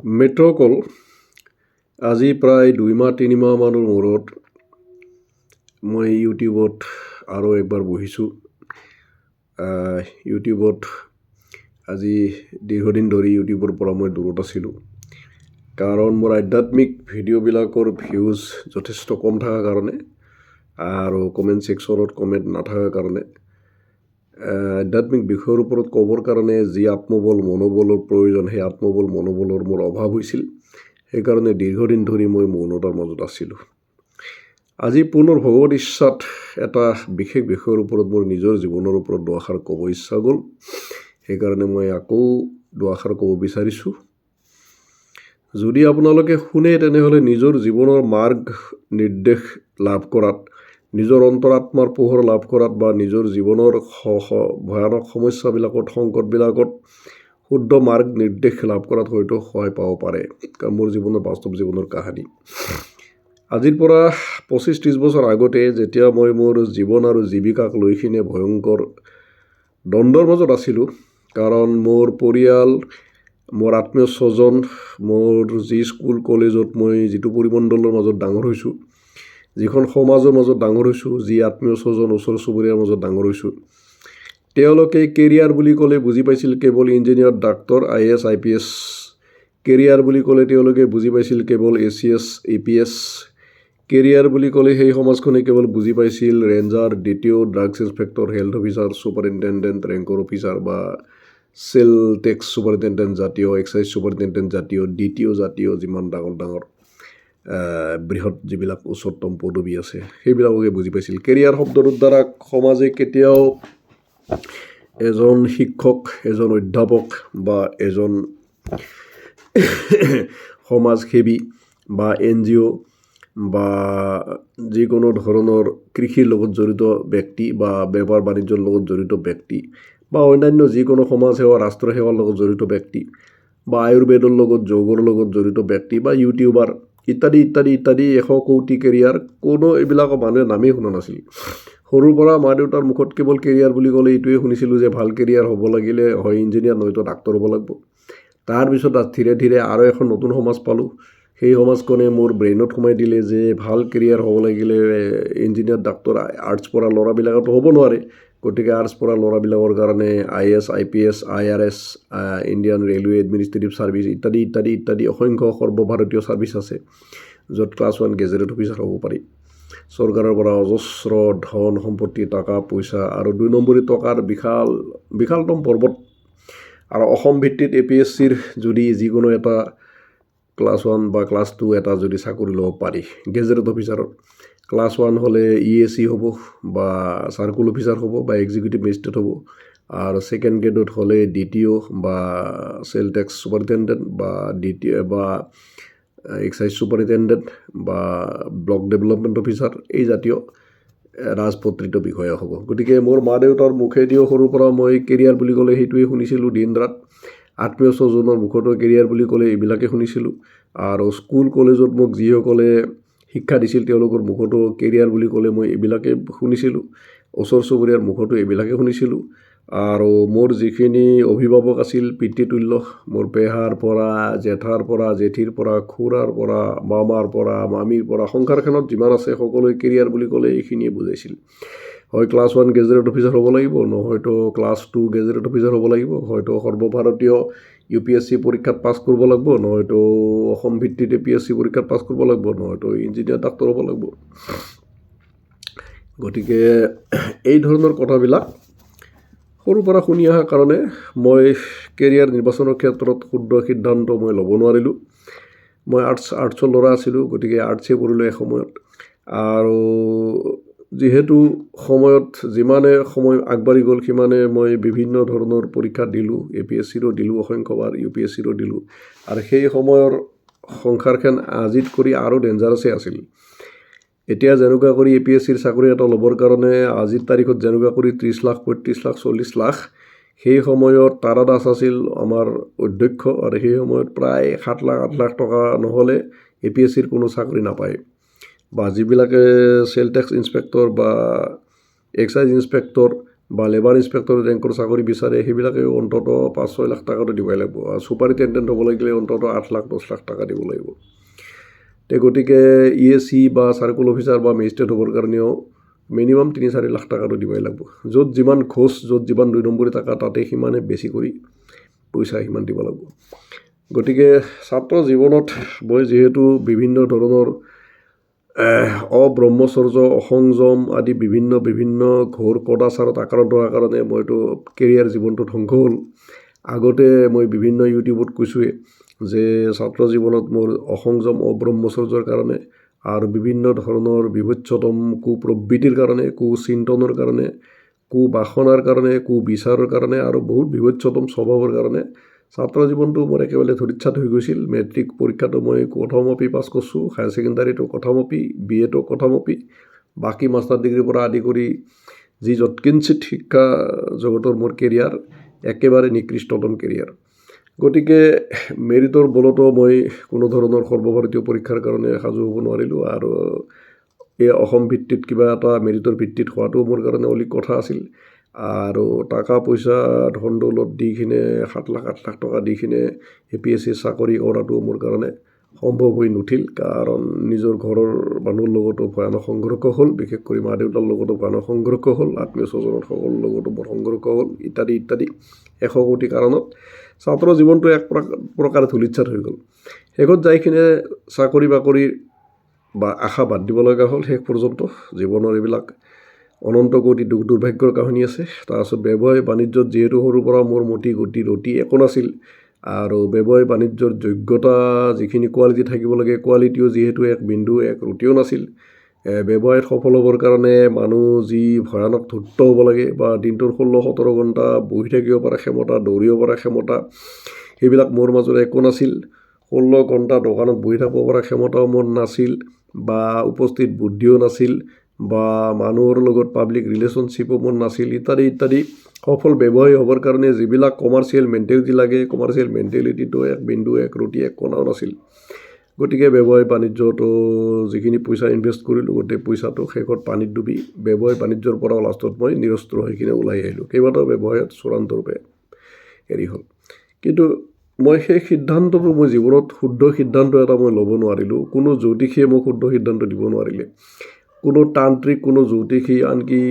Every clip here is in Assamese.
মিত্ৰসকল, আজি প্ৰায় 2-3 মাহমানৰ মূৰত মই ইউটিউবত আৰু একবাৰ বহিছোঁ। ইউটিউবত আজি দীৰ্ঘদিন ধৰি ইউটিউবৰ পৰা মই দূৰত আছিলোঁ, কাৰণ মোৰ আধ্যাত্মিক ভিডিঅ'বিলাকৰ ভিউজ যথেষ্ট কম থকাৰ কাৰণে আৰু কমেণ্ট ছেকশ্যনত কমেণ্ট নাথাকাৰ কাৰণে আধ্যাত্মিক বিষয়ৰ ওপৰত ক'বৰ কাৰণে যি আত্মবল মনোবলৰ প্ৰয়োজন, সেই আত্মবল মনোবলৰ মোৰ অভাৱ হৈছিল। সেইকাৰণে দীৰ্ঘদিন ধৰি মই মৌনতাৰ মাজত আছিলোঁ। আজি পুনৰ ভগৱত ইচ্ছাত এটা বিশেষ বিষয়ৰ ওপৰত মোৰ নিজৰ জীৱনৰ ওপৰত দুআষাৰ ক'ব ইচ্ছা গ'ল। সেইকাৰণে মই আকৌ দুআষাৰ ক'ব বিচাৰিছোঁ। যদি আপোনালোকে শুনে, তেনেহ'লে নিজৰ জীৱনৰ মাৰ্গ নিৰ্দেশ লাভ কৰাত, নিজৰ অন্তৰাত্মাৰ পোহৰ লাভ কৰাত বা নিজৰ জীৱনৰ ভয়ানক সমস্যাবিলাকত, সংকটবিলাকত শুদ্ধ মাৰ্গ নিৰ্দেশ লাভ কৰাত হয়তো সহায় পাব পাৰে। কাৰণ মোৰ জীৱনৰ বাস্তৱ জীৱনৰ কাহিনী। আজিৰ পৰা 25-30 বছৰ আগতে যেতিয়া মই মোৰ জীৱন আৰু জীৱিকাক লৈ কিনে ভয়ংকৰ দ্বন্দ্বৰ মাজত আছিলোঁ, কাৰণ মোৰ পৰিয়াল, মোৰ আত্মীয় স্বজন, মোৰ যি স্কুল কলেজত মই যিটো পৰিমণ্ডলৰ মাজত ডাঙৰ হৈছোঁ, যিখন সমাজৰ মাজত ডাঙৰ হৈছোঁ, যি আত্মীয় স্বজন ওচৰ চুবুৰীয়াৰ মাজত ডাঙৰ হৈছোঁ, তেওঁলোকে কেৰিয়াৰ বুলি ক'লে বুজি পাইছিল কেৱল engineer, doctor, IAS, IPS। Career বুলি ক'লে তেওঁলোকে বুজি পাইছিল কেৱল ACS, APS। কেৰিয়াৰ বুলি ক'লে সেই সমাজখনে কেৱল বুজি পাইছিল ranger, DTO, drugs inspector, health officer, superintendent, ৰেংকৰ অফিচাৰ বা চেল টেক্স ছুপাৰিণ্টেণ্ডেণ্ট জাতীয়, এক্সাইজ ছুপাৰিণ্টেণ্ডেণ্ট জাতীয়, DTO জাতীয়, যিমান ডাঙৰ ডাঙৰ বৃহৎ যিবিলাক উচ্চতম পদবী আছে, সেইবিলাককে বুজি পাইছিল। কেৰিয়াৰ শব্দটোৰ দ্বাৰা সমাজে কেতিয়াও এজন শিক্ষক, এজন অধ্যাপক বা এজন সমাজসেৱী বা NGO বা যিকোনো ধৰণৰ কৃষিৰ লগত জড়িত ব্যক্তি বা বেপাৰ বাণিজ্যৰ লগত জড়িত ব্যক্তি বা অন্যান্য যিকোনো সমাজ সেৱা, ৰাষ্ট্ৰ সেৱাৰ লগত জড়িত ব্যক্তি বা আয়ুৰ্বেদৰ লগত, যোগৰ লগত জড়িত ব্যক্তি বা ইউটিউবাৰ ইত্যাদি ইত্যাদি ইত্যাদি 100 কোটি কেৰিয়াৰ, কোনো এইবিলাকৰ মানুহে নামেই শুনা নাছিল। সৰুৰ পৰা মা দেউতাৰ মুখত কেৱল কেৰিয়াৰ বুলি ক'লে এইটোৱে শুনিছিলোঁ যে ভাল কেৰিয়াৰ হ'ব লাগিলে হয় ইঞ্জিনিয়াৰ, নহয়তো ডাক্তৰ হ'ব লাগিব। তাৰপিছত ধীৰে ধীৰে আৰু এখন নতুন সমাজ পালোঁ। সেই সমাজখনে মোৰ ব্ৰেইনত সোমাই দিলে যে ভাল কেৰিয়াৰ হ'ব লাগিলে ইঞ্জিনিয়াৰ, ডাক্তৰ, আৰ্টছ পঢ়া ল'ৰাবিলাকতো হ'ব নোৱাৰে। গতিকে আৰ্টছ পঢ়া ল'ৰাবিলাকৰ কাৰণে IAS, IPS, IRS, Indian railway administrative service ইত্যাদি ইত্যাদি ইত্যাদি অসংখ্য সৰ্বভাৰতীয় ছাৰ্ভিচ আছে, য'ত ক্লাছ 1 গেজেটেড অফিচাৰ হ'ব পাৰি। চৰকাৰৰ পৰা অজস্ৰ ধন সম্পত্তি, টকা পইচা আৰু 2 নম্বৰী টকাৰ বিশালতম পৰ্বত। আৰু অসম ভিত্তিত APSCৰ যদি যিকোনো এটা ক্লাছ 1 বা ক্লাছ 2 এটা যদি চাকৰি ল'ব পাৰি গেজেটেড অফিচাৰত, ক্লাছ 1 হ'লে EAC হ'ব বা চাৰ্কুল অফিচাৰ হ'ব বা এক্সিকিউটিভ মেজিষ্ট্ৰেট হ'ব, আৰু ছেকেণ্ড গ্ৰেডত হ'লে DTO বা চেল টেক্স ছুপাৰিণ্টেণ্ডেণ্ট বা DTO বা এক্সাইজ ছুপাৰিণ্টেণ্ডেণ্ট বা ব্লক ডেভেলপমেণ্ট অফিচাৰ, এই জাতীয় ৰাজপত্ৰিত বিষয়া হ'ব। গতিকে মোৰ মা দেউতাৰ মুখেদিও সৰুৰ পৰা মই কেৰিয়াৰ বুলি ক'লে সেইটোৱে শুনিছিলোঁ দিন ৰাত। আত্মীয় স্বজনৰ মুখতো কেৰিয়াৰ বুলি ক'লে এইবিলাকে শুনিছিলোঁ। আৰু স্কুল কলেজত মোক যিসকলে শিক্ষা দিছিল তেওঁলোকৰ মুখতো কেৰিয়াৰ বুলি ক'লে মই এইবিলাকে শুনিছিলোঁ। ওচৰ চুবুৰীয়াৰ মুখতো এইবিলাকে শুনিছিলোঁ। আৰু মোৰ যিখিনি অভিভাৱক আছিল পিতৃতুল্য, মোৰ পেহাৰ পৰা, জেঠাৰ পৰা, জেঠীৰ পৰা, খুৰাৰ পৰা, মামাৰ পৰা, মামীৰ পৰা, সংসাৰখনত যিমান আছে সকলোৱে কেৰিয়াৰ বুলি ক'লে এইখিনিয়ে বুজাইছিল। হয় ক্লাছ 1 গেজেটেড অফিচাৰ হ'ব লাগিব, নহয়তো ক্লাছ 2 গেজেটেড অফিচাৰ হ'ব লাগিব, হয়তো সৰ্বভাৰতীয় UPSC পৰীক্ষাত পাছ কৰিব লাগিব, নহয়তো অসম ভিত্তিত APSC পৰীক্ষাত পাছ কৰিব লাগিব, নহয়তো ইঞ্জিনিয়াৰ, ডাক্তৰ হ'ব লাগিব। গতিকে এই ধৰণৰ কথাবিলাক সৰুৰ পৰা শুনি অহাৰ কাৰণে মই কেৰিয়াৰ নিৰ্বাচনৰ ক্ষেত্ৰত শুদ্ধ সিদ্ধান্ত মই ল'ব নোৱাৰিলোঁ। মই আৰ্টছৰ ল'ৰা আছিলোঁ, গতিকে আৰ্টছেই পঢ়িলোঁ এসময়ত। আৰু যিহেতু সময়ত যিমানে সময় আগবাঢ়ি গ'ল সিমানে মই বিভিন্ন ধৰণৰ পৰীক্ষা দিলোঁ, APSCৰো দিলোঁ অসংখ্যবাৰ, UPSCৰো দিলোঁ। আৰু সেই সময়ৰ সংসাৰখন আজিত কৰি আৰু ডেঞ্জাৰাছেই আছিল। এতিয়া যেনেকুৱা কৰি APSCৰ চাকৰি এটা ল'বৰ কাৰণে আজিৰ তাৰিখত যেনেকুৱা কৰি 30 লাখ, 35 লাখ, 40 লাখ, সেই সময়ত তাৰা দাস আছিল আমাৰ অধ্যক্ষ, আৰু সেই সময়ত প্ৰায় 7 লাখ, 8 লাখ টকা নহ'লে APSCৰ কোনো চাকৰি নাপায়। বা যিবিলাকে চেল টেক্স ইনস্পেক্টৰ বা এক্সাইজ ইনস্পেক্টৰ বা লেবাৰ ইনস্পেক্টৰ ৰেংকৰ চাকৰি বিচাৰে সেইবিলাকে অন্তত 5-6 লাখ টকাটো দিবই লাগিব আৰু ছুপাৰিটেণ্ডেণ্ট হ'ব লাগিলে অন্তত 8 লাখ 10 লাখ টকা দিব লাগিব গতিকে EAC বা চাৰ্কুল অফিচাৰ বা মেজিষ্ট্ৰেট হ'বৰ কাৰণেও মিনিমাম 3-4 লাখ টকাটো দিবই লাগিব য'ত যিমান ঘোষ য'ত যিমান 2 নম্বৰী টকা তাতে সিমানে বেছি কৰি পইচা সিমান দিব লাগিব গতিকে ছাত্ৰ জীৱনত মই যিহেতু বিভিন্ন ধৰণৰ অব্ৰহ্মচৰ্য অসংযম আদি বিভিন্ন ঘোৰ কদাচাৰত আক্ৰান্ত হোৱাৰ কাৰণে মইতো কেৰিয়াৰ জীৱনটো ধ্বংস হ'ল আগতে মই বিভিন্ন ইউটিউবত কৈছোঁৱে যে ছাত্ৰ জীৱনত মোৰ অসংযম অব্ৰহ্মচৰ্যৰ কাৰণে আৰু বিভিন্ন ধৰণৰ বিভৎসতম কুপ্ৰবৃত্তিৰ কাৰণে কুচিন্তনৰ কাৰণে কুবাসনাৰ কাৰণে কুবিচাৰৰ কাৰণে আৰু বহুত বিভৎসতম স্বভাৱৰ কাৰণে ছাত্ৰ জীৱনটো মোৰ একেবাৰে ধৰিচ্ছাত হৈ গৈছিল মেট্ৰিক পৰীক্ষাটো মই কথমপি পাছ কৰিছোঁ হায়াৰ ছেকেণ্ডাৰীটো কথমপি BA টো কথমপি বাকী মাষ্টাৰ ডিগ্ৰীৰ পৰা আদি কৰি যি যৎকিঞ্চিত শিক্ষা জগতৰ মোৰ কেৰিয়াৰ একেবাৰে নিকৃষ্টতম কেৰিয়াৰ গতিকে মেৰিটৰ বলতো মই কোনো ধৰণৰ সৰ্বভাৰতীয় পৰীক্ষাৰ কাৰণে সাজু হ'ব নোৱাৰিলোঁ আৰু এই অসম ভিত্তিত কিবা এটা মেৰিটৰ ভিত্তিত হোৱাটো মোৰ কাৰণে অলিক কথা আছিল আৰু টকা পইচা ধন দৌলত দি কিনে 7 লাখ 8 লাখ টকা দি কিনে APSC চাকৰি কৰাটো মোৰ কাৰণে সম্ভৱ হৈ নুঠিল কাৰণ নিজৰ ঘৰৰ মানুহৰ লগতো ভয়ানক সংঘৰ্ষ হ'ল বিশেষ কৰি মা দেউতাৰ লগতো ভয়ানক সংঘৰ্ষ হ'ল আত্মীয় স্বজনৰ সকলৰ লগতো মোৰ সংঘৰ্ষ হ'ল ইত্যাদি 100 কোটি কাৰণত ছাত্ৰ জীৱনটো এক প্ৰকাৰে ধূলিচ্ছাত হৈ গ'ল শেষত যাই কিনে চাকৰি বাকৰি বা আশা বাদ দিব লগা হ'ল শেষ পৰ্যন্ত জীৱনৰ এইবিলাক অনন্ত কোটি দুখ দুৰ্ভাগ্যৰ কাহিনী আছে তাৰপিছত ব্যৱসায় বাণিজ্যত যিহেতু সৰুৰ পৰা মোৰ মতি গতি ৰতি একো নাছিল আৰু ব্যৱসায় বাণিজ্যৰ যোগ্যতা যিখিনি কোৱালিটি থাকিব লাগে কোৱালিটিও যিহেতু এক বিন্দু এক ৰুটিও নাছিল ব্যৱসায়ত সফল হ'বৰ কাৰণে মানুহ যি ভয়ানক ধূৰ্ত হ'ব লাগে বা দিনটোৰ 16-17 ঘণ্টা বহি থাকিব পৰা ক্ষমতা দৌৰিব পৰা ক্ষমতা সেইবিলাক মোৰ মাজত একো নাছিল 16 ঘণ্টা দোকানত বহি থাকিব পৰা ক্ষমতাও মোৰ নাছিল বা উপস্থিত বুদ্ধিও নাছিল বা মানুহৰ লগত পাব্লিক ৰিলেশ্যনশ্বিপো মোৰ নাছিল ইত্যাদি সফল ব্যৱসায়ী হ'বৰ কাৰণে যিবিলাক কমাৰ্চিয়েল মেণ্টেলিটি লাগে কমাৰ্চিয়েল মেণ্টেলিটিটো এক বিন্দু এক ৰুটি এক কণাও নাছিল গতিকে ব্যৱসায় বাণিজ্যটো যিখিনি পইচা ইনভেষ্ট কৰিলোঁ গোটেই পইচাটো শেষত পানীত ডুবি ব্যৱসায় বাণিজ্যৰ পৰা লাষ্টত মই নিৰস্ত্ৰ হৈ কিনে ওলাই আহিলোঁ কেইবাটাও ব্যৱসায়ত চূড়ান্তৰূপে হেৰি হ'ল কিন্তু মই সেই সিদ্ধান্তটো মই জীৱনত শুদ্ধ সিদ্ধান্ত এটা মই ল'ব নোৱাৰিলোঁ কোনো জ্যোতিষীয়ে মোক শুদ্ধ সিদ্ধান্ত দিব নোৱাৰিলে কোনো তান্ত্ৰিক কোনো জ্যোতিষী আনকি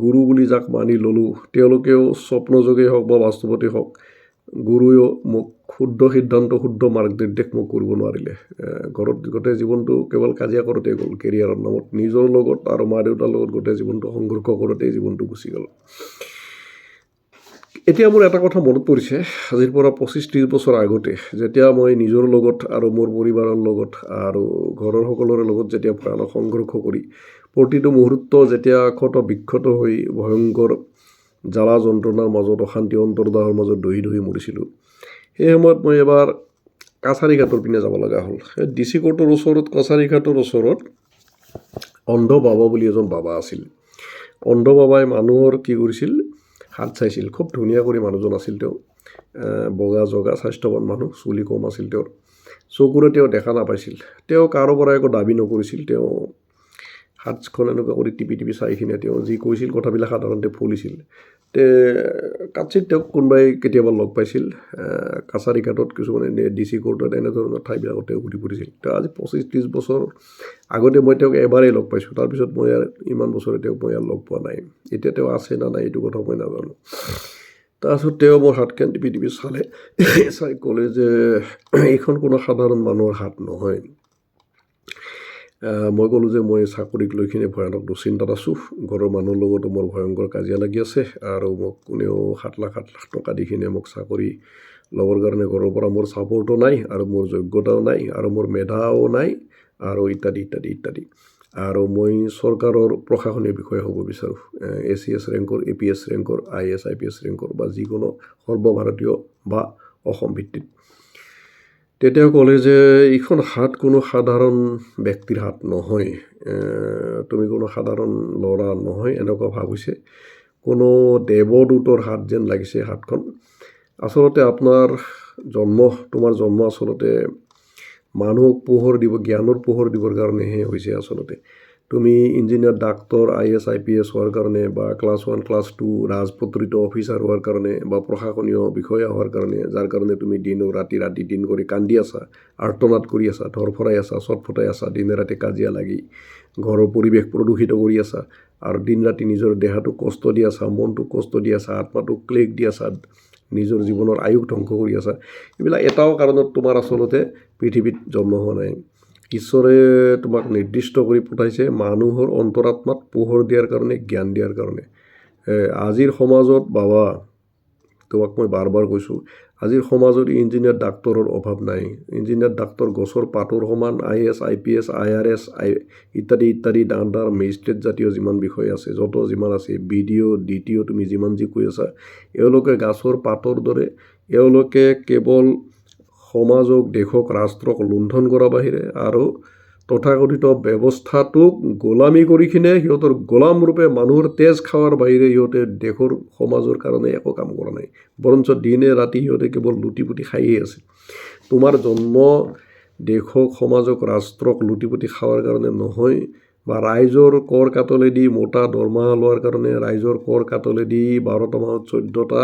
গুৰু বুলি যাক মানি ল'লোঁ তেওঁলোকেও স্বপ্নযোগে হওক বা বাস্তৱতে হওক গুৰুৱেও মোক শুদ্ধ সিদ্ধান্ত শুদ্ধ মাৰ্গনিৰ্দেশ মোক কৰিব নোৱাৰিলে ঘৰত গোটেই জীৱনটো কেৱল কাজিয়া কৰোঁতে গ'ল কেৰিয়াৰৰ নামত নিজৰ লগত আৰু মা দেউতাৰ লগত গোটেই জীৱনটো সংঘৰ্ষ কৰোঁতেই জীৱনটো গুচি গ'ল এতিয়া মোৰ এটা কথা মনত পৰিছে আজিৰ পৰা 25-30 বছৰ আগতে যেতিয়া মই নিজৰ লগত আৰু মোৰ পৰিবাৰৰ লগত আৰু ঘৰৰ সকলোৰে লগত যেতিয়া ভয়ানক সংঘৰ্ষ কৰি প্ৰতিটো মুহূৰ্ত যেতিয়া ক্ষত বিক্ষত হৈ ভয়ংকৰ জ্বালা যন্ত্ৰণাৰ মাজত অশান্তি অন্তৰ্দাহৰ মাজত দহি মৰিছিলোঁ সেই সময়ত মই এবাৰ কাছাৰীঘাটৰ পিনে যাব লগা হ'ল DC কোৰ্টৰ ওচৰত কাছাৰীঘাটৰ ওচৰত অন্ধ বাবা বুলি এজন বাবা আছিল অন্ধ বাবাই মানুহৰ কি কৰিছিল হাত চাইছিল খুব ধুনীয়া কৰি মানুহজন আছিল তেওঁ বগা জগা স্বাস্থ্যৱান মানুহ চুলি কম আছিল তেওঁৰ চকুৰে তেওঁ দেখা নাপাইছিল তেওঁ কাৰো পৰা একো দাবী নকৰিছিল তেওঁ হাতখন এনেকুৱা কৰি টিপি চাই কিনে তেওঁ যি কৈছিল কথাবিলাক সাধাৰণতে ফুলিছিল তে কাছিত তেওঁক কোনোবাই কেতিয়াবা লগ পাইছিল কাছাৰীঘাটত কিছুমানে DC কোৰ্টত এনেধৰণৰ ঠাইবিলাকত তেওঁ ঘূৰি ফুৰিছিল তেওঁ আজি 25-30 বছৰ আগতে মই তেওঁক এবাৰেই লগ পাইছোঁ তাৰপিছত মই আৰু ইমান বছৰে তেওঁক মই আৰু লগ পোৱা নাই এতিয়া তেওঁ আছে না নাই এইটো কথা মই নাজানো তাৰপিছত তেওঁ মোৰ হাতখন টিপি চালে চাই ক'লে যে এইখন কোনো সাধাৰণ মানুহৰ হাত নহয় মই ক'লোঁ যে মই চাকৰিক লৈ কিনে ভয়ানক দুশ্চিন্তাত আছোঁ ঘৰৰ মানুহৰ লগতো মোৰ ভয়ংকৰ কাজিয়া লাগি আছে আৰু মোক কোনেও 7 লাখ টকা দি কিনে মোক চাকৰি ল'বৰ কাৰণে ঘৰৰ পৰা মোৰ ছাপৰ্টো নাই আৰু মোৰ যোগ্যতাও নাই আৰু মোৰ মেধাও নাই আৰু ইত্যাদি আৰু মই চৰকাৰৰ প্ৰশাসনীয় বিষয়া হ'ব বিচাৰোঁ ACS ৰেংকৰ APS ৰেংকৰ IAS IPS ৰেংকৰ বা যিকোনো সৰ্বভাৰতীয় বা অসম ভিত্তিত তেতিয়া ক'লে যে এইখন হাত কোনো সাধাৰণ ব্যক্তিৰ হাত নহয় তুমি কোনো সাধাৰণ ল'ৰা নহয় এনেকুৱা ভাৱ হৈছে কোনো দেৱদূতৰ হাত যেন লাগিছে হাতখন আচলতে তোমাৰ জন্ম আচলতে মানুহক পোহৰ দিব জ্ঞানৰ পোহৰ দিবৰ কাৰণেহে হৈছে আচলতে তুমি ইঞ্জিনিয়াৰ ডাক্তৰ IAS IPS হোৱাৰ কাৰণে বা ক্লাছ 1 ক্লাছ 2 ৰাজপত্ৰিত অফিচাৰ হোৱাৰ কাৰণে বা প্ৰশাসনীয় বিষয়া হোৱাৰ কাৰণে যাৰ কাৰণে তুমি দিন ৰাতি দিন কৰি কান্দি আছা, আৰ্তনাদ কৰি আছা, ধৰফৰাই আছা, চটফটাই আছা, দিনে ৰাতি কাজিয়া লাগি ঘৰৰ পৰিৱেশ প্ৰদূষিত কৰি আছা আৰু দিন ৰাতি নিজৰ দেহাটোক কষ্ট দি আছা, মনটোক কষ্ট দি আছা, আত্মাটোক ক্লেশ দি আছা, নিজৰ জীৱনৰ আয়ুস ধ্বংস কৰি আছা, এইবিলাক এটাও কাৰণত তোমাৰ আচলতে পৃথিৱীত জন্ম হোৱা নাই। ঈশ্বৰে তোমাক নিৰ্দিষ্ট কৰি পঠাইছে মানুহৰ অন্তৰাত্মাত পোহৰ দিয়াৰ কাৰণে, জ্ঞান দিয়াৰ কাৰণে। আজিৰ সমাজত বাবা, তোমাক মই বাৰ বাৰ কৈছোঁ, আজিৰ সমাজত ইঞ্জিনিয়াৰ ডাক্তৰৰ অভাৱ নাই। ইঞ্জিনিয়াৰ ডাক্তৰ গছৰ পাতৰ সমান, IAS IPS IRS ইত্যাদি ইত্যাদি ডাঙৰ মেজিষ্ট্ৰেট জাতীয় যিমান বিষয় আছে, যিমান আছে, BDO DTO তুমি যিমান যি কৈ আছা, এওঁলোকে গছৰ পাতৰ দৰে, এওঁলোকে কেৱল সমাজক, দেশক, ৰাষ্ট্ৰক লুণ্ঠন কৰা বাহিৰে আৰু তথাকথিত ব্যৱস্থাটোক গোলামী কৰি কিনে সিহঁতৰ গোলাম ৰূপে মানুহৰ তেজ খাৱাৰ বাহিৰে সিহঁতে দেশৰ সমাজৰ কাৰণে একো কাম কৰা নাই। বৰঞ্চ দিনে ৰাতি সিহঁতে কেৱল লুটিপুটি খায়েই আছে। তোমাৰ জন্ম দেশক, সমাজক, ৰাষ্ট্ৰক লুটিপুটি খাৱাৰ কাৰণে নহয়, বা ৰাইজৰ কৰ কাটলেদি মোটা দৰমহা লোৱাৰ কাৰণে, ৰাইজৰ কৰ কাটলেদি 12টা মাহত 14টা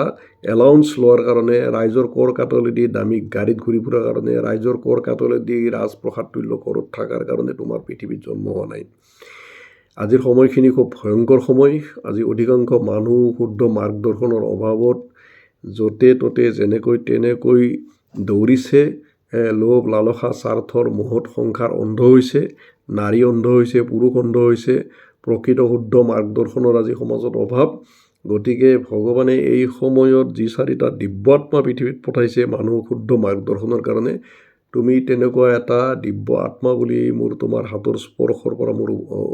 এলাউন্স লোৱাৰ কাৰণে, ৰাইজৰ কৰ কাটলেদি দামী গাড়ীত ঘূৰি ফুৰাৰ কাৰণে, ৰাইজৰ কৰ কাটলেদি ৰাজপ্ৰসাদ তুল্য ঘৰত থকাৰ কাৰণে তোমাৰ পৃথিৱীত জন্ম হোৱা নাই। আজিৰ সময়খিনি খুব ভয়ংকৰ সময়। আজি অধিকাংশ মানুহ শুদ্ধ মাৰ্গদৰ্শনৰ অভাৱত য'তে ত'তে যেনেকৈ তেনেকৈ দৌৰিছে, লোভ লালসা স্বাৰ্থৰ মোহত সংসাৰ অন্ধ হৈছে, নাৰী অন্ধ হৈছে, পুৰুষ অন্ধ হৈছে, প্ৰকৃত শুদ্ধ মাৰ্গদৰ্শনৰ আজি সমাজত অভাৱ। গতিকে ভগৱানে এই সময়ত যি 4টা দিব্য আত্মা পৃথিৱীত পঠাইছে মানুহক শুদ্ধ মাৰ্গদৰ্শনৰ কাৰণে, তুমি তেনেকুৱা এটা দিব্য আত্মা বুলি তোমাৰ হাতৰ স্পৰ্শৰ পৰা মোৰ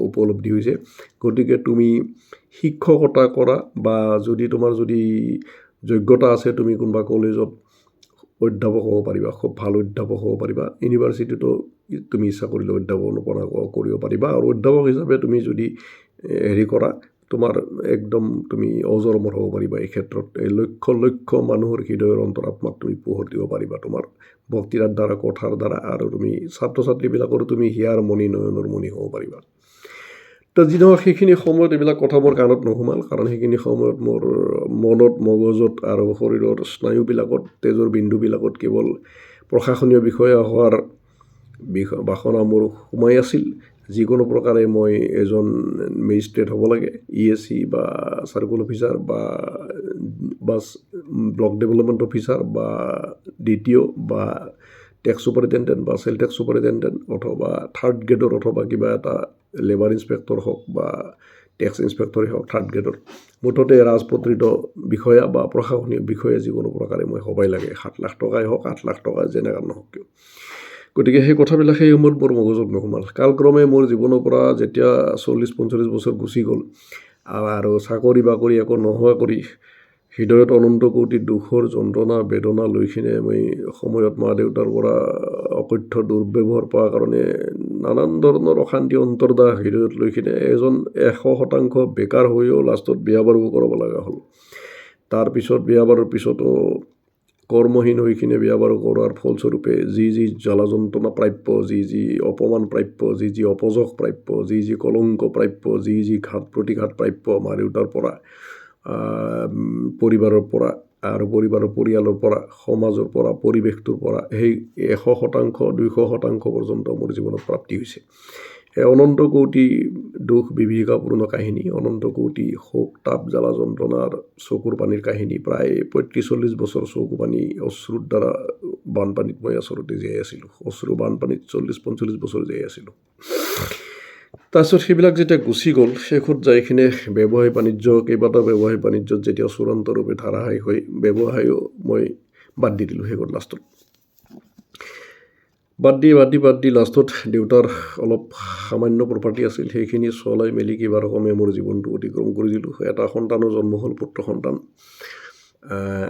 উপলব্ধি হৈছে। গতিকে তুমি শিক্ষকতা কৰা, বা তোমাৰ যদি যোগ্যতা আছে তুমি কোনোবা কলেজত অধ্যাপক হ'ব পাৰিবা, খুব ভাল অধ্যাপক হ'ব পাৰিবা। ইউনিভাৰ্চিটিতো তুমি ইচ্ছা কৰিলে অধ্যাপনা কৰিব পাৰিবা, আৰু অধ্যাপক হিচাপে তুমি যদি কৰা, তোমাৰ একদম তুমি অজৰমৰ হ'ব পাৰিবা। এই ক্ষেত্ৰত লক্ষ লক্ষ মানুহৰ হৃদয়ৰ অন্তৰাত্মাত তুমি পোহৰ দিব পাৰিবা তোমাৰ বক্তৃতাৰ দ্বাৰা, কথাৰ দ্বাৰা, আৰু তুমি ছাত্ৰ ছাত্ৰীবিলাকৰো তুমি হিয়াৰ মণি, নয়নৰ মণি হ'ব পাৰিবা। তো যি নহওক, সেইখিনি সময়ত এইবিলাক কথা মোৰ কাণত নোসোমাল, কাৰণ সেইখিনি সময়ত মোৰ মনত, মগজত আৰু শৰীৰৰ স্নায়ুবিলাকত, তেজৰ বিন্দুবিলাকত কেৱল প্ৰশাসনীয় বিষয়া হোৱাৰ বাসনা মোৰ সোমাই আছিল। যিকোনো প্ৰকাৰে মই এজন মেজিষ্ট্ৰেট হ'ব লাগে, ESC বা চাৰ্কুল অফিচাৰ বা ব্লক ডেভেলপমেণ্ট অফিচাৰ বা DTO বা টেক্স ছুপাৰিটেণ্ডেণ্ট বা চেল টেক্স ছুপাৰিটেণ্ডেণ্ট, অথবা 3rd গ্ৰেডৰ, অথবা কিবা এটা লেবাৰ ইনস্পেক্টৰ হওক বা টেক্স ইনস্পেক্টৰে হওক 3rd গ্ৰেডৰ, মুঠতে ৰাজপত্ৰিত বিষয়া বা প্ৰশাসনীয় বিষয়া যিকোনো প্ৰকাৰে মই হ'বই লাগে। 7 লাখ টকাই হওক, 8 লাখ টকা, যেনেকা নহওক কিয়। গতিকে সেই কথাবিলাক সেই সময়ত মোৰ মগজত নোসোমাল। কালক্ৰমে মোৰ জীৱনৰ পৰা যেতিয়া 40-45 বছৰ গুচি গ'ল, আৰু চাকৰি বাকৰি একো নোহোৱা কৰি হৃদয়ত অনন্ত কোটি দুখৰ যন্ত্ৰণা বেদনা লৈ কিনে মই সময়ত মা দেউতাৰ পৰা অকথ্য দুৰ্ব্যৱহাৰ পোৱাৰ কাৰণে নানান ধৰণৰ অশান্তি অন্তৰ্দা হৃদয়ত লৈ কিনে এজন 100% বেকাৰ হৈও লাষ্টত বিয়া বাৰু কৰাব লগা হ'ল। তাৰপিছত বিয়া বাৰুৰ পিছতো কৰ্মহীন হৈ কিনে বিয়া বাৰু কৰাৰ ফলস্বৰূপে যি জ্বালা যন্ত্ৰণা প্ৰাপ্য, যি অপমান প্ৰাপ্য, যি অপযশ প্ৰাপ্য, যি কলংক প্ৰাপ্য, যি ঘাত প্ৰতিঘাত প্ৰাপ্য মা দেউতাৰ পৰা, পৰিবাৰৰ পৰা, আৰু পৰিয়ালৰ পৰা, সমাজৰ পৰা, পৰিৱেশটোৰ পৰা, সেই 100%, 200% পৰ্যন্ত মোৰ জীৱনত প্ৰাপ্তি হৈছে। এই অনন্ত কৌটি দুখ বিভীষিকাপূৰ্ণ কাহিনী, অনন্ত কৌটি শোক তাপ জ্বালা যন্ত্ৰণাৰ চকুৰ পানীৰ কাহিনী, প্ৰায় 35-40 বছৰ চকু পানী অশ্ৰুৰ দ্বাৰা বানপানীত মই আচলতে জীয়াই আছিলোঁ। অশ্ৰু বানপানীত 40-45 বছৰ জীয়াই আছিলোঁ। তাৰপিছত সেইবিলাক যেতিয়া গুচি গ'ল, শেষত যাই কিনে কেইবাটাও ব্যৱসায় বাণিজ্যত যেতিয়া চূড়ান্তৰূপে ধাৰাসায় হৈ ব্যৱসায়ো মই বাদ দি দিলোঁ। শেষত লাষ্টত বাদ দি লাষ্টত দেউতাৰ অলপ সামান্য প্ৰপাৰ্টি আছিল, সেইখিনি চলাই মেলি কিবা ৰকমে মোৰ জীৱনটো অতিক্ৰম কৰি দিলোঁ। এটা সন্তানৰ জন্ম হ'ল, পুত্ৰ সন্তান।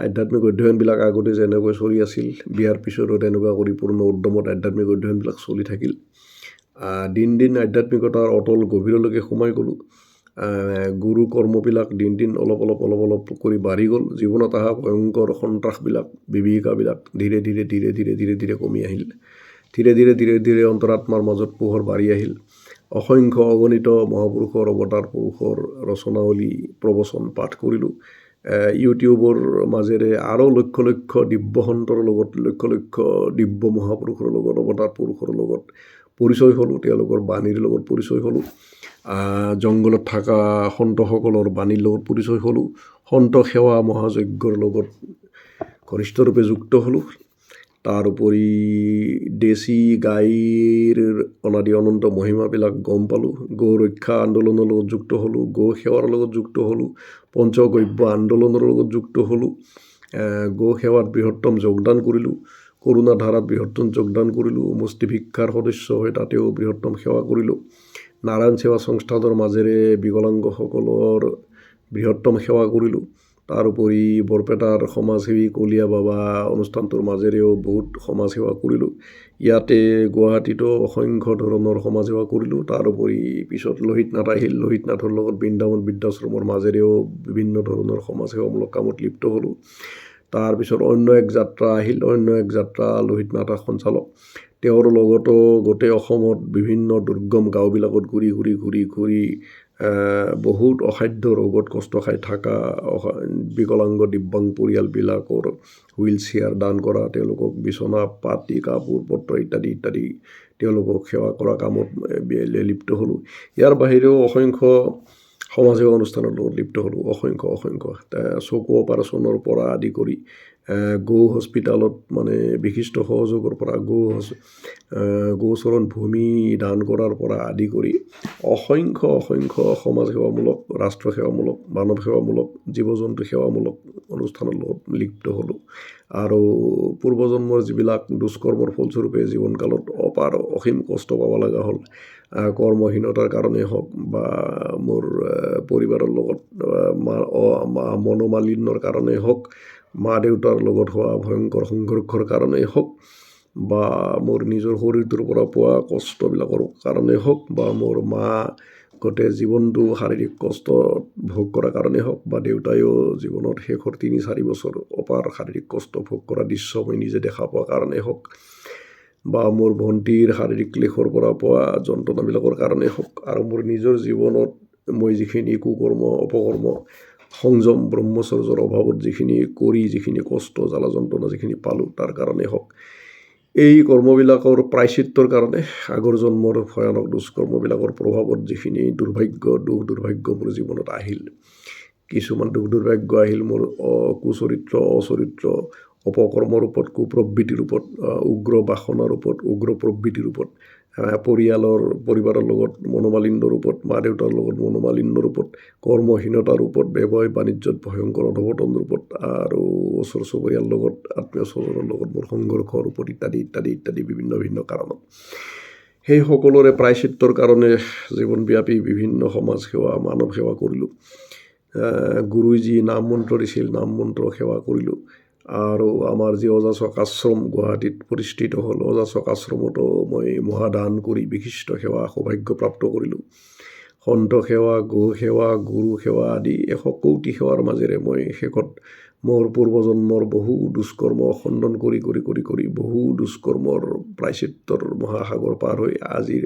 আধ্যাত্মিক অধ্যয়নবিলাক আগতে যেনেকৈ চলি আছিল, বিয়াৰ পিছতো তেনেকুৱা কৰি পূৰ্ণ উদ্যমত আধ্যাত্মিক অধ্যয়নবিলাক চলি থাকিল। দিন আধ্যাত্মিকতাৰ অতল গভীৰলৈকে সোমাই গ'লোঁ। গুৰু কৰ্মবিলাক দিন অলপ কৰি বাঢ়ি গ'ল। জীৱনত অহা ভয়ংকৰ সন্ত্ৰাসবিলাক, বিভীষিকাবিলাক ধীৰে কমি আহিল। ধীৰে অন্তৰাত্মাৰ মাজত পোহৰ বাঢ়ি আহিল। অসংখ্য অগণিত মহাপুৰুষৰ অৱতাৰ পুৰুষৰ ৰচনাৱলী প্ৰবচন পাঠ কৰিলোঁ। ইউটিউবৰ মাজেৰে আৰু লক্ষ লক্ষ দিব্য সন্তৰ লগত লক্ষ লক্ষ দিব্য মহাপুৰুষৰ লগত অৱতাৰ পুৰুষৰ লগত পৰিচয় হ'লোঁ, তেওঁলোকৰ বাণীৰ লগত পৰিচয় হ'লোঁ। জংঘলত থকা সন্তসকলৰ বাণীৰ লগত পৰিচয় হ'লোঁ। সন্ত সেৱা মহাযজ্ঞৰ লগত ঘনিষ্ঠৰূপে যুক্ত হ'লোঁ। তাৰ উপৰি দেশী গাইৰ অনাদি অনন্ত মহিমাবিলাক গম পালোঁ। গৌ ৰক্ষা আন্দোলনৰ লগত যুক্ত হ'লোঁ, গৌ সেৱাৰ লগত যুক্ত হ'লোঁ, পঞ্চগব্য আন্দোলনৰ লগত যুক্ত হ'লোঁ, গৌ সেৱাত বৃহত্তম যোগদান কৰিলোঁ, কৰোণা ধাৰাত বৃহত্তম যোগদান কৰিলোঁ, মুষ্টি ভিক্ষাৰ সদস্য হৈ তাতেও বৃহত্তম সেৱা কৰিলোঁ। নাৰায়ণ সেৱা সংস্থানৰ মাজেৰে বিকলাংগসকলৰ বৃহত্তম সেৱা কৰিলোঁ। তাৰোপৰি বৰপেটাৰ সমাজসেৱী কলীয়া বাবা অনুষ্ঠানটোৰ মাজেৰেও বহুত সমাজ সেৱা কৰিলোঁ। ইয়াতে গুৱাহাটীতো অসংখ্য ধৰণৰ সমাজ সেৱা কৰিলোঁ। তাৰোপৰি পিছত লোহিত নাথ আহিল, লোহিত নাথৰ লগত বৃন্দাবন বৃদ্ধাশ্ৰমৰ মাজেৰেও বিভিন্ন ধৰণৰ সমাজ সেৱামূলক কামত লিপ্ত হ'লোঁ। তাৰপিছত অন্য এক যাত্ৰা আহিল, অন্য এক যাত্ৰা লোহিত নাথ সঞ্চালক, তেওঁৰ লগতো গোটেই অসমত বিভিন্ন দুৰ্গম গাঁওবিলাকত ঘূৰি ঘূৰি ঘূৰি ঘূৰি বহুত অসাধ্য ৰোগত কষ্ট খাই থকা বিকলাংগ দিব্যাংগ পৰিয়ালবিলাকৰ হুইল চেয়াৰ দান কৰা, তেওঁলোকক বিচনা পাতি কাপোৰ পত্ৰ ইত্যাদি ইত্যাদি তেওঁলোকক সেৱা কৰা কামত লিপ্ত হ'লোঁ। ইয়াৰ বাহিৰেও অসংখ্য সমাজ সেৱা অনুষ্ঠানৰ লগত লিপ্ত হ'লোঁ, অসংখ্য চকু অপাৰেশ্যনৰ পৰা আদি কৰি গৌ হস্পিটালত মানে বিশিষ্ট সহযোগৰ পৰা গৌচৰণ ভূমি দান কৰাৰ পৰা আদি কৰি অসংখ্য সমাজ সেৱামূলক, ৰাষ্ট্ৰ সেৱামূলক, মানৱ সেৱামূলক, জীৱ জন্তু সেৱামূলক অনুষ্ঠানৰ লগত লিপ্ত হ'লোঁ। আৰু পূৰ্বজন্মৰ যিবিলাক দুষ্কৰ্মৰ ফলস্বৰূপে জীৱনকালত অসীম কষ্ট পাব লগা হ'ল, কৰ্মহীনতাৰ কাৰণে হওক বা মোৰ পৰিবাৰৰ লগত মনোমালিন্যৰ কাৰণে হওক, মা দেউতাৰ লগত হোৱা ভয়ংকৰ সংঘৰ্ষৰ কাৰণেই হওক, বা মোৰ নিজৰ শৰীৰটোৰ পৰা পোৱা কষ্টবিলাকৰ কাৰণেই হওক, বা মোৰ মা গোটেই জীৱনটো শাৰীৰিক কষ্ট ভোগ কৰাৰ কাৰণে হওক, বা দেউতায়ো জীৱনত শেষৰ ৩-৪ বছৰ অপাৰ শাৰীৰিক কষ্ট ভোগ কৰা দৃশ্য মই নিজে দেখা পোৱাৰ কাৰণেই হওক, বা মোৰ ভণ্টিৰ শাৰীৰিক ক্লেশৰ পৰা পোৱা যন্ত্ৰণাবিলাকৰ কাৰণেই হওক, আৰু মোৰ নিজৰ জীৱনত মই যিখিনি কুকৰ্ম অপকৰ্ম সংযম ব্ৰহ্মচৰ্যৰ অভাৱত যিখিনি কষ্ট জ্বালা যন্ত্ৰণা যিখিনি পালোঁ তাৰ কাৰণেই হওক, এই কৰ্মবিলাকৰ প্ৰায়শ্চিত্তৰ কাৰণে আগৰ জন্মৰ ভয়ানক দুষ্কৰ্মবিলাকৰ প্ৰভাৱত যিখিনি দুৰ্ভাগ্য মোৰ জীৱনত আহিল, কিছুমান দুৰ্ভাগ্য আহিল মোৰ কুচৰিত্ৰ অচৰিত্ৰ অপকৰ্মৰ ওপৰত, কুপ্ৰবৃত্তিৰ ওপৰত, উগ্ৰ বাসনাৰ ওপৰত, উগ্ৰ প্ৰবৃত্তিৰ ওপৰত, পৰিবাৰৰ লগত মনোমালিন্যৰ ওপৰত, মা দেউতাৰ লগত মনোমালিন্যৰ ওপৰত, কৰ্মহীনতাৰ ওপৰত, ব্যৱসায় বাণিজ্যত ভয়ংকৰ অধপতনৰ ওপৰত, আৰু ওচৰ চুবুৰীয়াৰ লগত আত্মীয় স্বজনৰ লগত মোৰ সংঘৰ্ষৰ ওপৰত ইত্যাদি বিভিন্ন কাৰণত। সেই সকলোৰে প্ৰায়শ্চিত্তৰ কাৰণে জীৱনব্যাপী বিভিন্ন সমাজ সেৱা মানৱ সেৱা কৰিলোঁ। গুৰুই যি নাম মন্ত্ৰ দিছিল নাম মন্ত্ৰ সেৱা কৰিলোঁ। আৰু আমাৰ যি অযাচক আশ্ৰম গুৱাহাটীত প্ৰতিষ্ঠিত হ'ল, অযাচক আশ্ৰমতো মই মহাদান কৰি বিশিষ্ট সেৱা সৌভাগ্যপ্ৰাপ্ত কৰিলোঁ। সন্ত সেৱা, গৌ সেৱা, গুৰু সেৱা আদি 100 কোটি সেৱাৰ মাজেৰে মই শেষত মোৰ পূৰ্বজন্মৰ বহু দুষ্কৰ্ম খণ্ডন কৰি বহু দুষ্কৰ্মৰ প্ৰায়শ্চিত্তৰ মহাসাগৰ পাৰ হৈ আজিৰ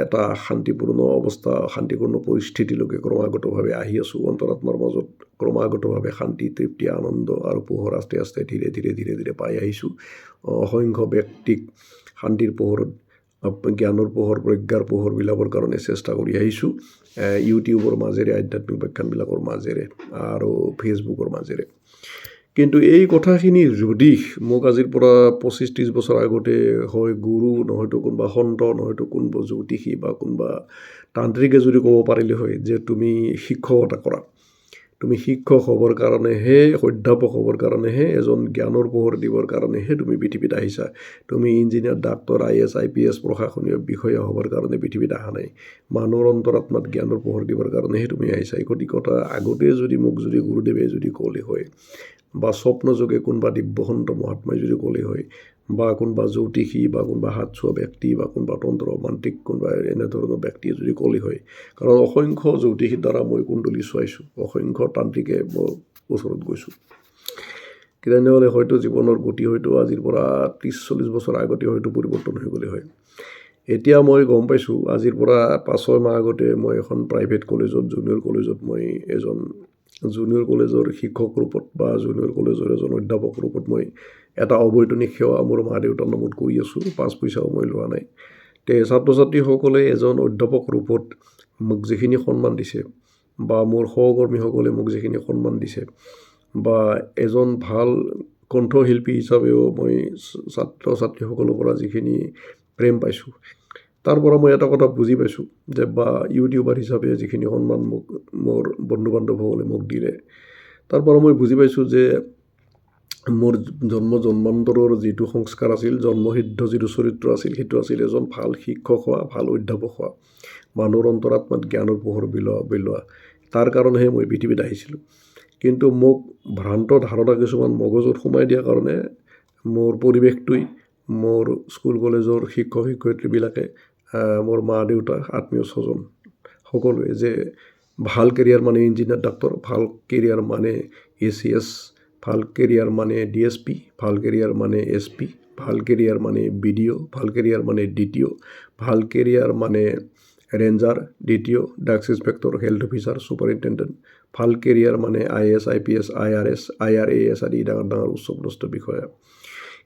এটা শান্তিপূৰ্ণ অৱস্থা, শান্তিপূৰ্ণ পৰিস্থিতিলৈকে ক্ৰমাগতভাৱে আহি আছোঁ। অন্তৰাত্মাৰ মাজত ক্ৰমাগতভাৱে শান্তি, তৃপ্তি, আনন্দ আৰু পোহৰ আস্তে আস্তে ধীৰে পাই আহিছোঁ। অসংখ্য ব্যক্তিক শান্তিৰ পোহৰত, জ্ঞানৰ পোহৰ, প্ৰজ্ঞাৰ পোহৰ বিলাবৰ কাৰণে চেষ্টা কৰি আহিছোঁ, ইউটিউবৰ মাজেৰে, আধ্যাত্মিক ব্যাখ্যানবিলাকৰ মাজেৰে আৰু ফেচবুকৰ মাজেৰে। কিন্তু এই কথাখিনি যদি মোক আজিৰ পৰা 25-30 বছৰ আগতে হয় গুৰু, নহয়তো কোনোবা সন্ত, নহয়তো কোনোবা জ্যোতিষী বা কোনোবা তান্ত্ৰিকে যদি ক'ব পাৰিলে হয় যে তুমি শিক্ষকতা কৰা, তুমি শিক্ষক হ'বৰ কাৰণেহে, অধ্যাপক হ'বৰ কাৰণেহে, এজন জ্ঞানৰ পোহৰ দিবৰ কাৰণেহে তুমি পৃথিৱীত আহিছা, তুমি ইঞ্জিনিয়াৰ, ডাক্তৰ, IAS, IPS প্ৰশাসনীয় বিষয়া হ'বৰ কাৰণে পৃথিৱীত অহা নাই, মানুহৰ অন্তৰাত্মাত জ্ঞানৰ পোহৰ দিবৰ কাৰণেহে তুমি আহিছা। এই কথা আগতে মোক গুৰুদেৱে যদি ক'লে হয়, বা স্বপ্নযোগে কোনোবা দিব্যসন্ত মহাত্মাই যদি ক'লে হয়, বা কোনোবা জ্যোতিষী বা কোনোবা হাত চোৱা ব্যক্তি বা কোনোবা তন্ত্ৰ মান্ত্ৰিক কোনোবা এনেধৰণৰ ব্যক্তিয়ে যদি ক'লে হয়, কাৰণ অসংখ্য জ্যোতিষীৰ দ্বাৰা মই কুণ্ডলী চোৱাইছোঁ, অসংখ্য তান্ত্ৰিকে মই ওচৰত গৈছোঁ, তেনেহ'লে হয়তো জীৱনৰ গতি হয়তো আজিৰ পৰা 30-40 বছৰ আগতে হয়তো পৰিৱৰ্তন হৈ গ'লে হয়। এতিয়া মই গম পাইছোঁ আজিৰ পৰা 5-6 মাহ আগতে মই এখন প্ৰাইভেট কলেজত জুনিয়ৰ কলেজত মই এজন জুনিয়ৰ কলেজৰ শিক্ষক ৰূপত বা জুনিয়ৰ কলেজৰ এজন অধ্যাপক ৰূপত মই এটা অবৈতনিক সেৱা মোৰ মা দেউতাৰ নামত কৰি আছোঁ, 5 পইচাও মই লোৱা নাই। তে ছাত্ৰ ছাত্ৰীসকলে এজন অধ্যাপক ৰূপত মোক যিখিনি সন্মান দিছে বা মোৰ সহকৰ্মীসকলে মোক যিখিনি সন্মান দিছে বা এজন ভাল কণ্ঠশিল্পী হিচাপেও মই ছাত্ৰ ছাত্ৰীসকলৰ পৰা যিখিনি প্ৰেম পাইছোঁ, তাৰ পৰা মই এটা কথা বুজি পাইছোঁ যে বা ইউটিউবাৰ হিচাপে যিখিনি সন্মান মোক মোৰ বন্ধু বান্ধৱসকলে মোক দিলে, তাৰ পৰা মই বুজি পাইছোঁ যে মোৰ জন্মান্তৰৰ যিটো সংস্কাৰ আছিল, জন্মসিদ্ধ যিটো চৰিত্ৰ আছিল, সেইটো আছিল এজন ভাল শিক্ষক হোৱা, ভাল অধ্যাপক হোৱা, মানুহৰ অন্তৰাত্মাত জ্ঞানৰ পোহৰ বিলোৱা। তাৰ কাৰণেহে মই পৃথিৱীত আহিছিলোঁ। কিন্তু মোক ভ্ৰান্ত ধাৰণা কিছুমান মগজুত সোমাই দিয়াৰ কাৰণে মোৰ পৰিৱেশটোই, মোৰ স্কুল কলেজৰ শিক্ষক শিক্ষয়িত্ৰীবিলাকে, মোৰ মা দেউতা, আত্মীয় স্বজন সকলোৱে যে ভাল কেৰিয়াৰ মানে ইঞ্জিনিয়াৰ ডাক্তৰ, ভাল কেৰিয়াৰ মানে ACS, ভাল কেৰিয়াৰ মানে DSP, ভাল কেৰিয়াৰ মানে SP, ভাল কেৰিয়াৰ মানে BDO, ভাল কেৰিয়াৰ মানে DTO, ভাল কেৰিয়াৰ মানে ranger, DTO, drugs inspector, health officer, superintendent, ভাল কেৰিয়াৰ মানে IAS, IPS, IRS, IRAS আদি ডাঙৰ ডাঙৰ উচ্চপদস্থ বিষয়া।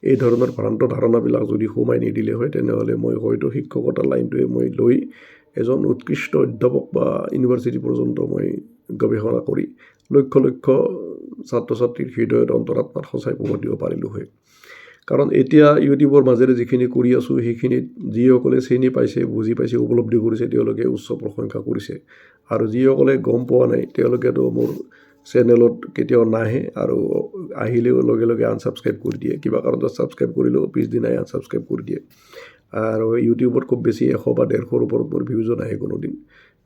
এই ধৰণৰ ভ্ৰান্ত ধাৰণাবিলাক যদি সোমাই নিদিলে হয়, তেনেহ'লে মই হয়তো শিক্ষকতাৰ লাইনটোৱে মই লৈ এজন উৎকৃষ্ট অধ্যাপক বা ইউনিভাৰ্চিটি পৰ্যন্ত মই গৱেষণা কৰি লক্ষ লক্ষ ছাত্ৰ ছাত্ৰীৰ হৃদয়ত অন্তৰাত্মাত সঁচাই পোহৰ দিব পাৰিলোঁ হয়। কাৰণ এতিয়া ইউটিউবৰ মাজেৰে যিখিনি কৰি আছোঁ, সেইখিনিত যিসকলে চিনি পাইছে, বুজি পাইছে, উপলব্ধি কৰিছে, তেওঁলোকে উচ্চ প্ৰশংসা কৰিছে। আৰু যিসকলে গম পোৱা নাই, তেওঁলোকেতো মোৰ চেনেলত কেতিয়াও নাহে আৰু আহিলেও লগে লগে আনছাবস্ক্ৰাইব কৰি দিয়ে। কিবা কাৰণত ছাবস্ক্ৰাইব কৰিলেও পিছদিনাই আনছাবস্ক্ৰাইব কৰি দিয়ে। আৰু ইউটিউবত খুব বেছি 100 বা 150ৰ ওপৰত মোৰ ভিউজো নাহে কোনোদিন।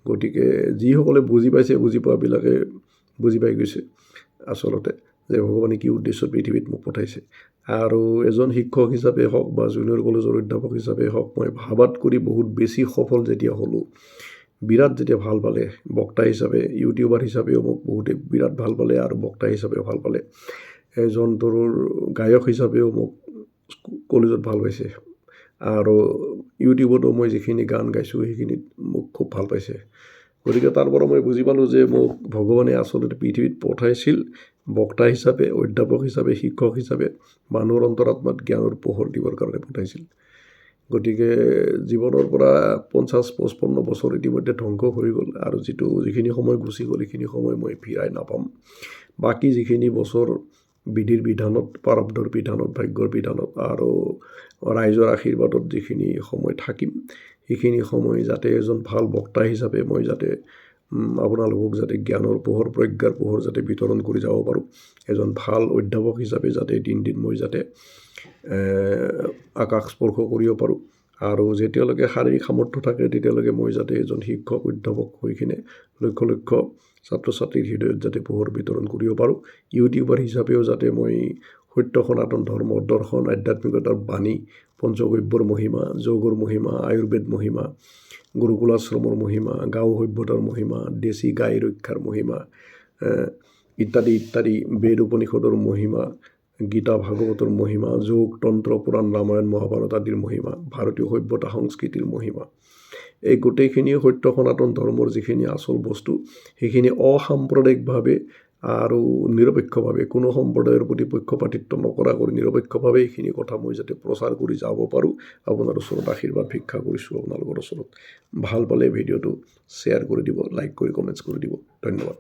গতিকে যিসকলে বুজি পাইছে, বুজি পোৱাবিলাকে বুজি পাই গৈছে আচলতে যে ভগৱানে কি উদ্দেশ্যত পৃথিৱীত মোক পঠাইছে। আৰু এজন শিক্ষক হিচাপে হওক বা জুনিয়ৰ কলেজৰ অধ্যাপক হিচাপে হওক, মই ভাবাত কৰি বহুত বেছি সফল যেতিয়া হ'লোঁ, বিৰাট যেতিয়া ভাল পালে, বক্তা হিচাপে, ইউটিউবাৰ হিচাপেও মোক বহুতে বিৰাট ভাল পালে আৰু বক্তা হিচাপেও ভাল পালে। এজন তোৰৰ গায়ক হিচাপেও মোক কলেজত ভাল পাইছে আৰু ইউটিউবতো মই যিখিনি গান গাইছোঁ সেইখিনিত মোক খুব ভাল পাইছে। গতিকে তাৰ পৰা মই বুজি পালোঁ যে মোক ভগৱানে আচলতে পৃথিৱীত পঠাইছিল বক্তা হিচাপে, অধ্যাপক হিচাপে, শিক্ষক হিচাপে, মানুহৰ অন্তৰাত্মাত জ্ঞানৰ পোহৰ দিবৰ কাৰণে পঠাইছিল। গতিকে জীৱনৰ পৰা 50-55 বছৰ ইতিমধ্যে ধ্বংস হৈ গ'ল আৰু যিখিনি সময় গুচি গ'ল, সেইখিনি সময় মই ফিৰাই নাপাম। বাকী যিখিনি বছৰ বিধিৰ বিধানত, প্ৰাৰব্ধৰ বিধানত, ভাগ্যৰ বিধানত আৰু ৰাইজৰ আশীৰ্বাদত যিখিনি সময় থাকিম, সেইখিনি সময় যাতে এজন ভাল বক্তা হিচাপে মই যাতে আপোনালোকক যাতে জ্ঞানৰ পোহৰ, প্ৰজ্ঞাৰ পোহৰ যাতে বিতৰণ কৰি যাব পাৰোঁ, এজন ভাল অধ্যাপক হিচাপে যাতে দিন মই যাতে আকাশ স্পৰ্শ কৰিব পাৰোঁ আৰু যেতিয়ালৈকে শাৰীৰিক সামৰ্থ্য থাকে, তেতিয়ালৈকে মই যাতে এজন শিক্ষক অধ্যাপক হৈ কিনে লক্ষ লক্ষ ছাত্ৰ ছাত্ৰীৰ হৃদয়ত যাতে পোহৰ বিতৰণ কৰিব পাৰোঁ। ইউটিউবাৰ হিচাপেও যাতে মই সত্য সনাতন ধৰ্ম, দৰ্শন, আধ্যাত্মিকতাৰ বাণী, পঞ্চগব্যৰ মহিমা, যোগৰ মহিমা, আয়ুৰ্বেদ মহিমা, গুৰুকুলাশ্ৰমৰ মহিমা, গাঁও সভ্যতাৰ মহিমা, দেশী গাই ৰক্ষাৰ মহিমা ইত্যাদি ইত্যাদি, বেদ উপনিষদৰ মহিমা, গীতা ভাগৱতৰ মহিমা, যোগ, তন্ত্ৰ, পুৰাণ, ৰামায়ণ, মহাভাৰত আদিৰ মহিমা, ভাৰতীয় সভ্যতা সংস্কৃতিৰ মহিমা, এই গোটেইখিনি সত্য সনাতন ধৰ্মৰ যিখিনি আচল বস্তু, সেইখিনি অসাম্প্ৰদায়িকভাৱে আৰু নিৰপেক্ষভাৱে, কোনো সম্প্ৰদায়ৰ প্ৰতি পক্ষপাতিত্ব নকৰাকৈ নিৰপেক্ষভাৱে এইখিনি কথা মই যাতে প্ৰচাৰ কৰি যাব পাৰোঁ, আপোনাৰ ওচৰত আশীৰ্বাদ ভিক্ষা কৰিছোঁ। আপোনালোকৰ ওচৰত ভাল পালে ভিডিঅ'টো শ্বেয়াৰ কৰি দিব, লাইক কৰি কমেণ্টছ কৰি দিব। ধন্যবাদ।